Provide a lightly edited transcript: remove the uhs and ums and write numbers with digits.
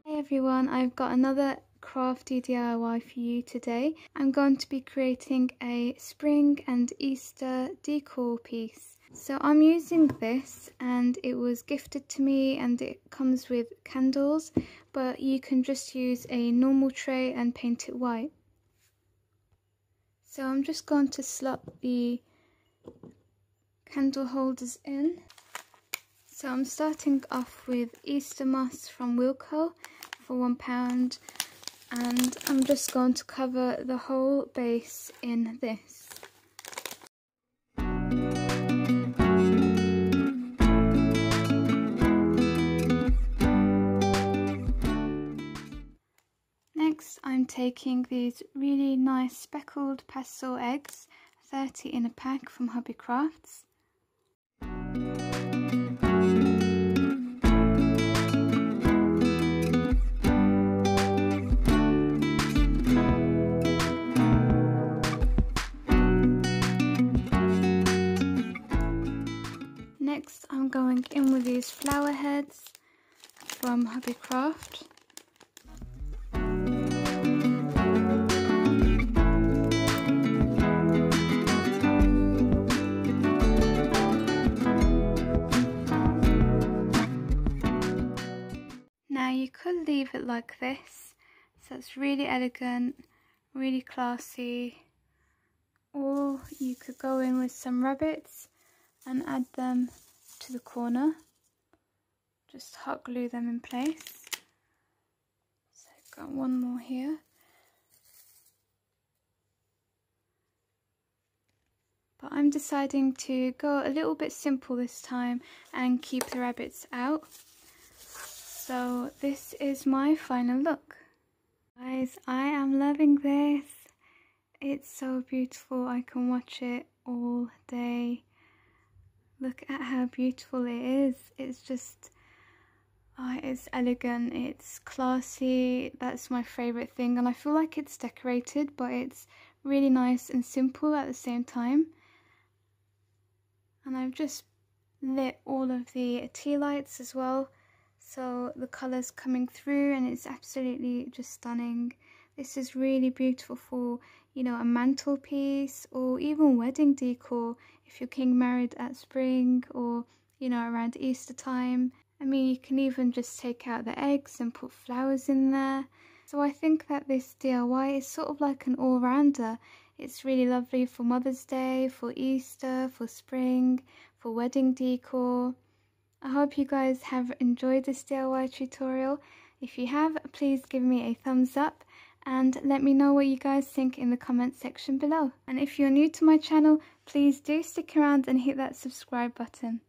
Hey everyone, I've got another crafty DIY for you today. I'm going to be creating a spring and Easter decor piece. So I'm using this, and it was gifted to me, and it comes with candles, but you can just use a normal tray and paint it white. So I'm just going to slot the candle holders in. So I'm starting off with Easter moss from Wilko for £1, and I'm just going to cover the whole base in this. Next, I'm taking these really nice speckled pastel eggs, 30 in a pack from Hobby Crafts. Next, I'm going in with these flower heads from Hobby Craft. Now you could leave it like this, so it's really elegant, really classy, or you could go in with some rabbits and add them to the corner. Just hot glue them in place. So I've got one more here. But I'm deciding to go a little bit simple this time and keep the rabbits out. So this is my final look. Guys, I am loving this. It's so beautiful. I can watch it all day. Look at how beautiful it is. It's just, it's elegant, it's classy. That's my favourite thing, and I feel like it's decorated, but it's really nice and simple at the same time. And I've just lit all of the tea lights as well, so the colours coming through, and it's absolutely just stunning. This is really beautiful for, you know, a mantelpiece or even wedding decor if you're getting married at spring or, you know, around Easter time. I mean, you can even just take out the eggs and put flowers in there. So I think that this DIY is sort of like an all-rounder. It's really lovely for Mother's Day, for Easter, for spring, for wedding decor. I hope you guys have enjoyed this DIY tutorial. If you have, please give me a thumbs up and let me know what you guys think in the comment section below. And if you're new to my channel, please do stick around and hit that subscribe button.